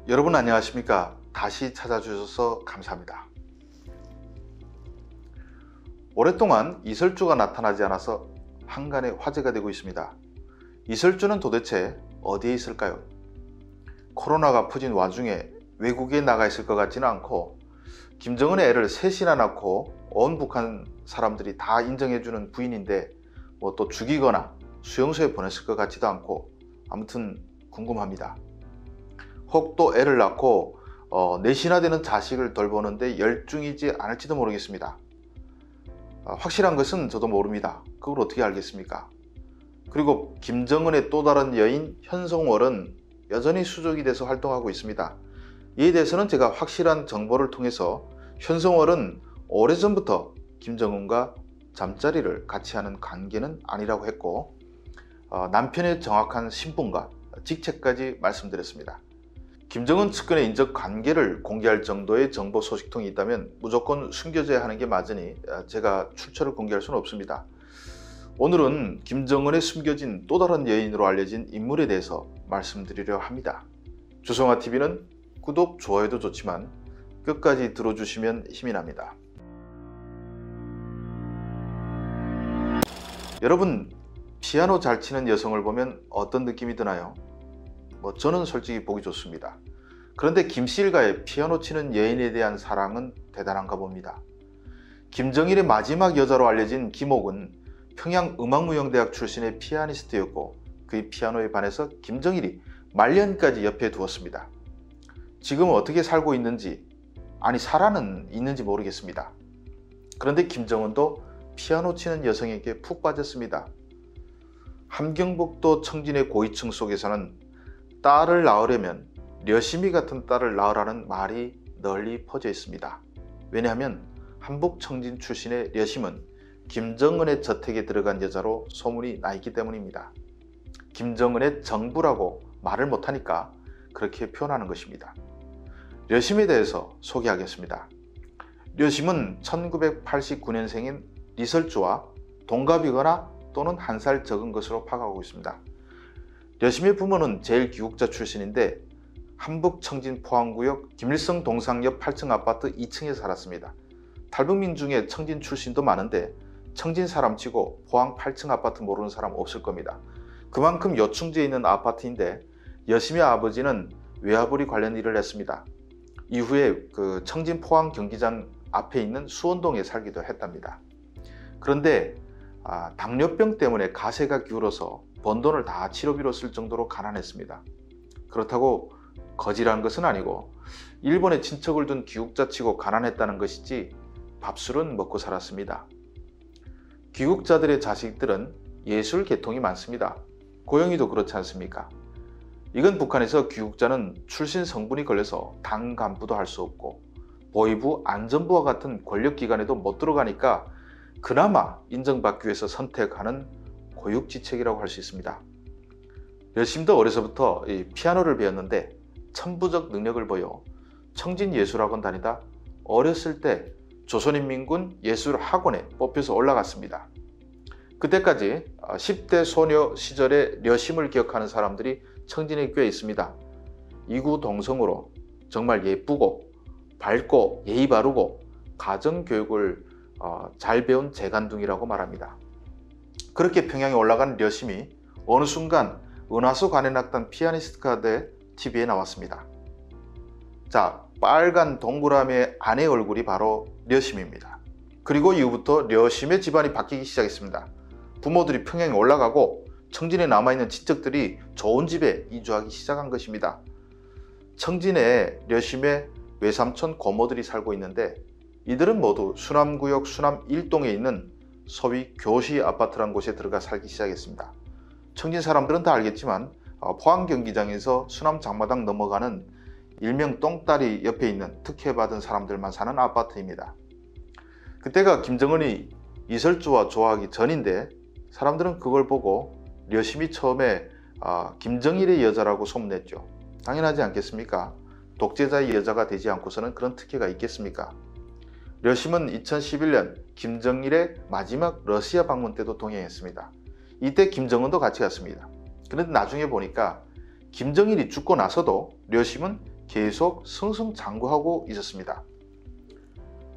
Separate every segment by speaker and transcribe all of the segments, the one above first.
Speaker 1: 여러분 안녕하십니까? 다시 찾아주셔서 감사합니다. 오랫동안 이설주가 나타나지 않아서 한간에 화제가 되고 있습니다. 이설주는 도대체 어디에 있을까요? 코로나가 퍼진 와중에 외국에 나가 있을 것 같지는 않고 김정은의 애를 셋이나 낳고 온 북한 사람들이 다 인정해주는 부인인데 또 죽이거나 수용소에 보냈을 것 같지도 않고 아무튼 궁금합니다. 혹 또 애를 낳고 넷이나 되는 자식을 돌보는데 열중이지 않을지도 모르겠습니다. 확실한 것은 저도 모릅니다. 그걸 어떻게 알겠습니까? 그리고 김정은의 또 다른 여인 현송월은 여전히 수족이 돼서 활동하고 있습니다. 이에 대해서는 제가 확실한 정보를 통해서 현송월은 오래전부터 김정은과 잠자리를 같이 하는 관계는 아니라고 했고 남편의 정확한 신분과 직책까지 말씀드렸습니다. 김정은 측근의 인적 관계를 공개할 정도의 정보 소식통이 있다면 무조건 숨겨져야 하는 게 맞으니 제가 출처를 공개할 수는 없습니다. 오늘은 김정은의 숨겨진 또 다른 여인으로 알려진 인물에 대해서 말씀드리려 합니다. 주성아TV는 구독, 좋아요도 좋지만 끝까지 들어주시면 힘이 납니다. 여러분, 피아노 잘 치는 여성을 보면 어떤 느낌이 드나요? 저는 솔직히 보기 좋습니다. 그런데 김씨 일가의 피아노 치는 여인에 대한 사랑은 대단한가 봅니다. 김정일의 마지막 여자로 알려진 김옥은 평양음악무용대학 출신의 피아니스트였고 그의 피아노에 반해서 김정일이 말년까지 옆에 두었습니다. 지금 어떻게 살고 있는지, 아니 살아는 있는지 모르겠습니다. 그런데 김정은도 피아노 치는 여성에게 푹 빠졌습니다. 함경북도 청진의 고위층 속에서는 딸을 낳으려면 려심이 같은 딸을 낳으라는 말이 널리 퍼져 있습니다. 왜냐하면 한북 청진 출신의 려심은 김정은의 저택에 들어간 여자로 소문이 나 있기 때문입니다. 김정은의 정부라고 말을 못하니까 그렇게 표현하는 것입니다. 려심에 대해서 소개하겠습니다. 려심은 1989년생인 리설주와 동갑이거나 또는 한 살 적은 것으로 파악하고 있습니다. 려심의 부모는 제1기국자 출신인데 한북 청진 포항구역 김일성 동상 옆 8층 아파트 2층에 살았습니다. 탈북민 중에 청진 출신도 많은데 청진 사람치고 포항 8층 아파트 모르는 사람 없을 겁니다. 그만큼 요충지에 있는 아파트인데 여심의 아버지는 외화벌이 관련 일을 했습니다. 이후에 청진 포항 경기장 앞에 있는 수원동에 살기도 했답니다. 그런데 당뇨병 때문에 가세가 기울어서 번 돈을 다 치료비로 쓸 정도로 가난했습니다. 그렇다고 거지라는 것은 아니고 일본에 친척을 둔 귀국자치고 가난했다는 것이지 밥술은 먹고 살았습니다. 귀국자들의 자식들은 예술 계통이 많습니다. 고영이도 그렇지 않습니까? 이건 북한에서 귀국자는 출신 성분이 걸려서 당 간부도 할 수 없고 보위부 안전부와 같은 권력기관에도 못 들어가니까 그나마 인정받기 위해서 선택하는 고육지책이라고 할 수 있습니다. 려심도 어려서부터 피아노를 배웠는데 천부적 능력을 보여 청진예술학원 다니다 어렸을 때 조선인민군 예술학원에 뽑혀서 올라갔습니다. 그때까지 10대 소녀 시절의 려심을 기억하는 사람들이 청진에 꽤 있습니다. 이구동성으로 정말 예쁘고 밝고 예의 바르고 가정교육을 잘 배운 재간둥이라고 말합니다. 그렇게 평양에 올라간 려심이 어느 순간 은하수 관현악단 피아니스트가 돼 TV에 나왔습니다. 자, 빨간 동그라미의 아내 얼굴이 바로 려심입니다. 그리고 이후부터 려심의 집안이 바뀌기 시작했습니다. 부모들이 평양에 올라가고 청진에 남아있는 친척들이 좋은 집에 이주하기 시작한 것입니다. 청진에 려심의 외삼촌 고모들이 살고 있는데 이들은 모두 수남구역 수남 1동에 있는 소위 교시 아파트라는 곳에 들어가 살기 시작했습니다. 청진 사람들은 다 알겠지만 포항 경기장에서 수남 장마당 넘어가는 일명 똥다리 옆에 있는 특혜받은 사람들만 사는 아파트입니다. 그때가 김정은이 이설주와 좋아하기 전인데 사람들은 그걸 보고 려심이 처음에 김정일의 여자라고 소문냈죠. 당연하지 않겠습니까? 독재자의 여자가 되지 않고서는 그런 특혜가 있겠습니까? 려심은 2011년 김정일의 마지막 러시아 방문 때도 동행했습니다. 이때 김정은도 같이 갔습니다. 그런데 나중에 보니까 김정일이 죽고 나서도 려심은 계속 승승장구하고 있었습니다.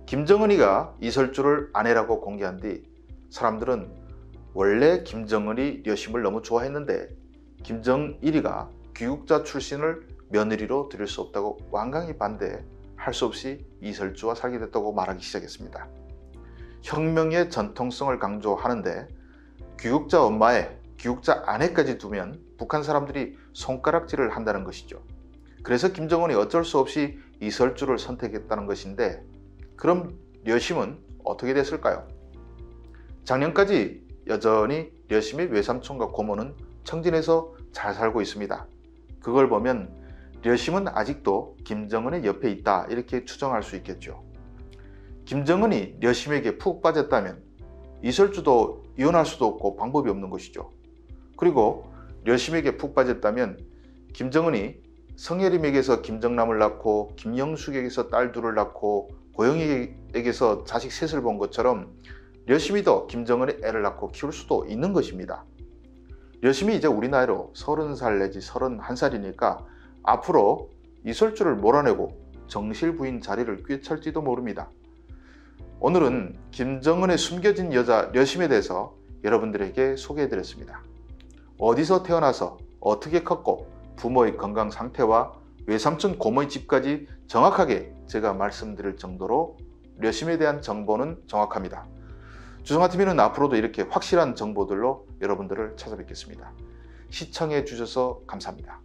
Speaker 1: 김정은이가 이설주를 아내라고 공개한 뒤 사람들은 원래 김정은이 려심을 너무 좋아했는데 김정일이가 귀국자 출신을 며느리로 들일 수 없다고 완강히 반대해 할 수 없이 이설주와 살게 됐다고 말하기 시작했습니다. 혁명의 전통성을 강조하는데 귀국자 엄마에 귀국자 아내까지 두면 북한 사람들이 손가락질을 한다는 것이죠. 그래서 김정은이 어쩔 수 없이 이설주를 선택했다는 것인데 그럼 려심은 어떻게 됐을까요? 작년까지 여전히 려심의 외삼촌과 고모는 청진에서 잘 살고 있습니다. 그걸 보면 려심은 아직도 김정은의 옆에 있다 이렇게 추정할 수 있겠죠. 김정은이 려심에게 푹 빠졌다면 이설주도 이혼할 수도 없고 방법이 없는 것이죠. 그리고 려심에게 푹 빠졌다면 김정은이 성혜림에게서 김정남을 낳고 김영숙에게서 딸 둘을 낳고 고영익에게서 자식 셋을 본 것처럼 려심이도 김정은의 애를 낳고 키울 수도 있는 것입니다. 려심이 이제 우리 나이로 30살 내지 31살이니까 앞으로 이설주를 몰아내고 정실 부인 자리를 꿰찰지도 모릅니다. 오늘은 김정은의 숨겨진 여자 려심에 대해서 여러분들에게 소개해드렸습니다. 어디서 태어나서 어떻게 컸고 부모의 건강 상태와 외삼촌 고모의 집까지 정확하게 제가 말씀드릴 정도로 려심에 대한 정보는 정확합니다. 주성아TV는 앞으로도 이렇게 확실한 정보들로 여러분들을 찾아뵙겠습니다. 시청해 주셔서 감사합니다.